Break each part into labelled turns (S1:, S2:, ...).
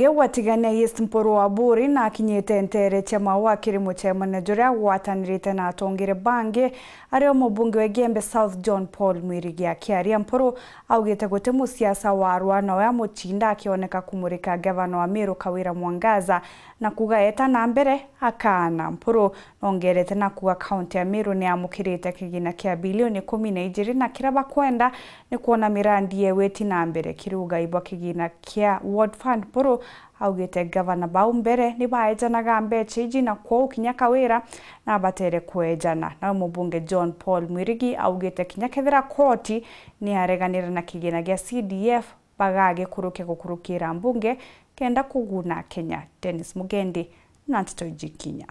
S1: Watigania MPURU wa buri na akinyite ntere chama wa kirimo cha manageria watanirite na atongire bange ario mubunge wa Gembe South JOHNPAUL MWIRIGI akiaria MPURU augite gute musiasa wa Arwana wa muchinda akioneka kumurika gavana wa Meru KAWIRA mwangaza na kuga eta na mbere AKAANA. MPURU ongerete na kuga kaunti ya Meru ni amukirite kigina kia bilioni 12 na kiraba kwenda ni kuona mirandi yeweti na mbere kiruga ibwa kigina kia World Fund. MPURU augite gavana bau mbere ni baejanaga mbeche ijina kwa kinya KAWIRA na batere kuejana na mubunge JOHNPAUL MWIRIGI augite kinya kethira koti ni areganira na kigina gya CDF bagage kuruke gukurukira mbunge kenda kuguna Kenya. Dennis Mugendi na Ntitoijikinya.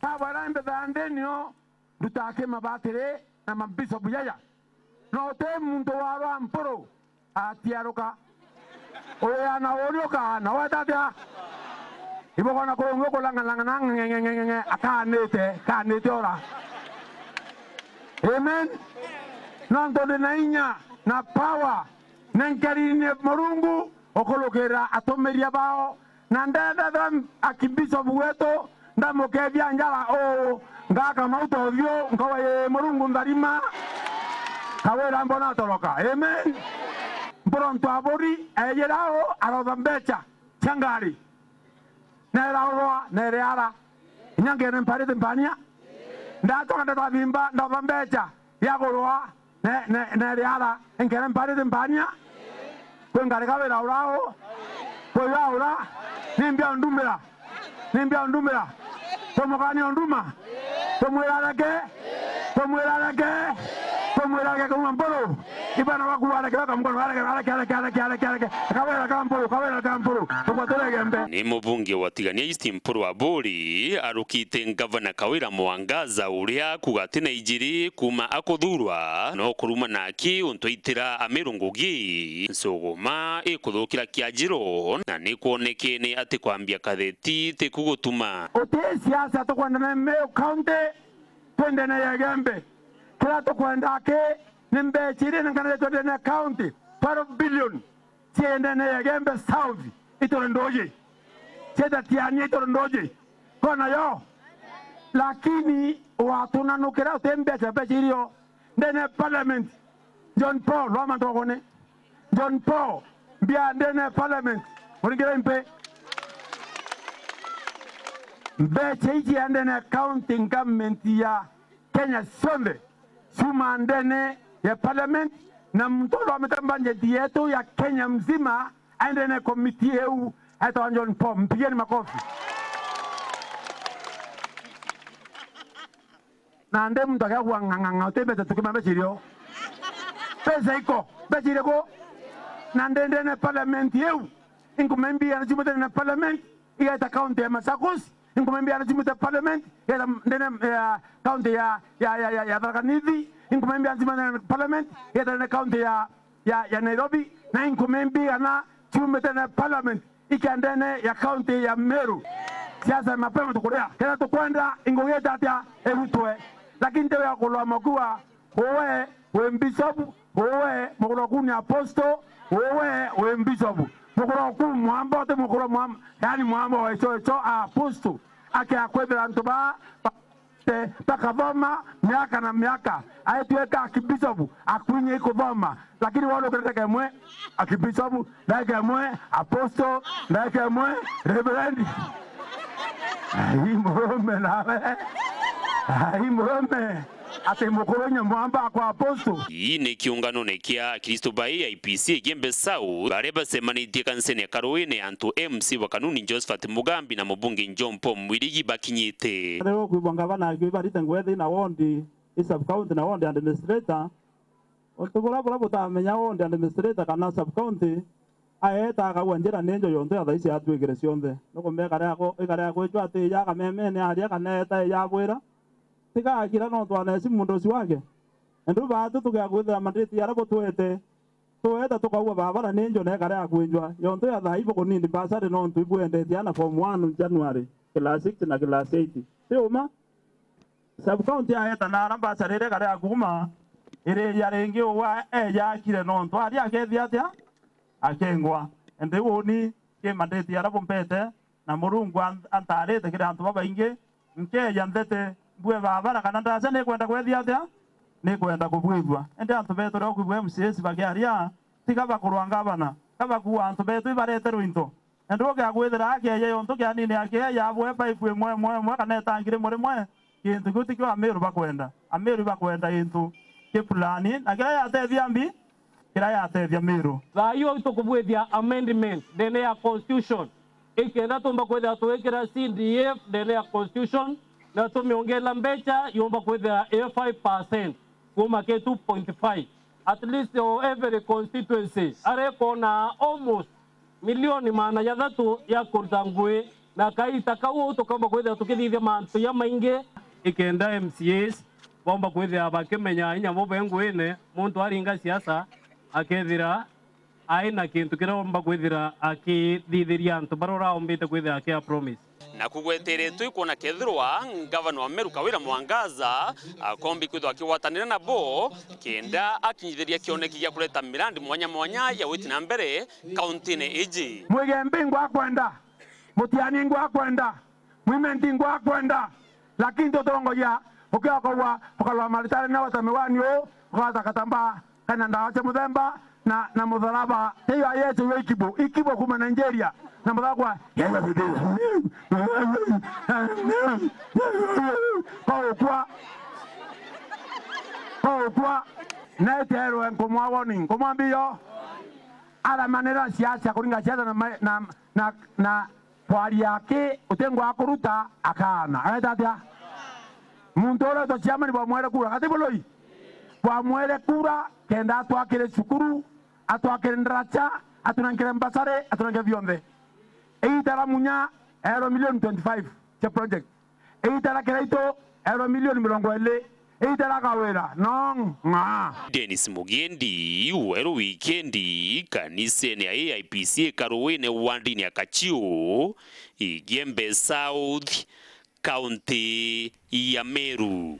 S2: Abarambe bandenio dutake mabatere na mabiso buyaya no te muntu wa MPURU atiaruka oya na orioka na watatia ibogona ko ngoko langa ngenge akanete ora amen nando de nainya na power nankarine morungu okolokera atomeria bao nandada dam akibiso buweto ndamokebya njala o ngaka mauto vyo ngawe morungu ndarima KAWIRA mbona toroka amen. Pronto abori ayerao arodambecha changari neraoa nereara nyangere mpare tempania ndato kanda bimba ndabambecha yagoroa nereara ngere mpare tempania kwengare KAWIRA urao koyaura nimbia ndumira tomogani onduma tomwerarake kwa MPURU ibana wakuwala kaka mkono wala KAWIRA MPURU tukwatole gembe.
S3: Ni mubunge watigania MPURU wa buri arukite gavana KAWIRA mwangaza uria kugatena ijiri kuma akuthurwa no kuruma naki untoitira amirungugi nsogoma ikuthukira kiajiro na ni kuoneke ni ati kwambia katheti te kugutuma
S2: ote siasa tukwandana Meru County twende na ya Gembe kila tukwenda ke nimbe chiri ngana twende na county 12 billion tiende na ya Gembe South itorondoje cheta tiani itorondoje kona yo lakini watu nanukira tembe cha chirio ndene parliament JOHNPAUL loma tokone JOHNPAUL bia ndene parliament uringira mpe mbeche iji andene county government ya Kenya sonde suma ndene ya parliament na mtolo wa mitambanje yetu ya Kenya mzima andene komiti EU hata JOHNPAUL mpigeni makofi. Na ande mtu akawa nganganga utembe tukima bechirio pesa iko bechireko na ndene parliament EU inkumembi anachimota na parliament ita county ya Machakos inkumembi anachimota parliament ita ndene county ya Tharaka-Nithi inkumembi anachimota parliament ita county ya Nairobi na inkumembi ana chimota na parliament ikandene ya county ya Meru. Siasa mapema tukorea kila tukwenda ingogeta atia evutwe lakini tewe akolwa makua we mbisobu we mokolo aposto we mbisobu mokolo ku mwambo te mokolo mwambo yani mwambo echo aposto ake akwebela ntoba te pakavoma miaka na miaka ayetuweka akibisobu akwinye ikovoma lakini walo kereka mwe akibisobu like mwe aposto like mwe reverend imrome nawe imrome ate mokoronya mwamba kwa aposto.
S3: Hii ni kiungano nekia Kristo bai ya IPC Gembe South bareba semanitie kansene ya Karuene antu MC wa kanuni Josephat Mugambi na mubunge JOHNPAUL MWIRIGI bakinyite.
S4: Leo kuibangavana kibarita ngwethe na wondi sub county na wondi administrator otubura butamenya wondi administrator kana sub county aeta akawendera nenjo yonto ya thaisi atwigire cionthe nukumeka yako ejwa ati ya kamemene aria kaneta ya bwira tika akira no twanesi mundosi wake ndu batu tukiagwithira manditi arabo tueta tukauwa babara nenjo na kare akwinjwa yonto ya thaibo kunindi basari no tuibwende tiana form 1 January class 6 na class 8 seuma sub county aeta na ramba sarere kare akuma ire ya rengi wa ya kire no to aria akethia atia akengwa ende woni ke mandate ara bompete na murungu antarete kira antu babainge mkeya ndete bwe babara kana ndaza ne kwenda kwethia atia ne kwenda kubwithwa ende antu betu ro kubwe MCAS bagiaria tiga bakurwa ngabana kaba ku antu betu ibarete ruinto endo ga gwethira akeya yonto kya nini akeya yabwe pipe mwe kana tangire muri mwe kintu gutikyo ameru bakwenda into ke plani agaya yatethia mbi kira yatethia meru
S5: thayo tukubwithia amendment ndene ya constitution ikenda tumba kwethia tuwekera CDF ndene ya constitution na tumeongela mbecha yomba kwethia 5% kuma ke 2.5 at least every constituency arekona almost milioni maana ya thatu ya kurtangwe na kaita kawo tukamba kwethia tukithithia mantu ya mainge ikenda MCAS bomba kwethia bakimenya inya bobe ngwene muntu aringa siasa akethira aina kintu kira bomba kwethira akithithiria antu barora ombite kwethia akia promise
S3: na kugweteretwe kuona kethirwa ngavana wa Meru Kawira Mwangaza akombi kwithwa akiwatanira nabo kenda akinyithiria kioneki gia kuleta mirandi mwanya ya witi na mbere kaunti-ini iji
S2: mwigembi ngwa kwenda mutiani ngwa kwenda mwimenti ngwa kwenda lakini totongoja ukiakorwa ukalwa malitari na watamiwani o ukawata katamba kana ndawa cha muthemba na mutharaba hiyo ayetu ikibo kuma Nigeria na muthakwa kwa neterwe nkumwa warning nkumwa mbio ala manera siasa kuringa siasa na pwari yake utengwa akuruta akaana aetatia muntu ora to chama ni bamwere kura katiboloi bamwere kura kenda atwakire cukuru atwakire ndracha atunankire mbasare atunankire bionde eitara munya euro million 25 cha project eitara kereito euro million 20 eitara kawira nong nga
S3: Dennis Mugendi wero weekendi kanise ya AIPC Karuwene wandini ya Kachio Igembe South County ya Meru.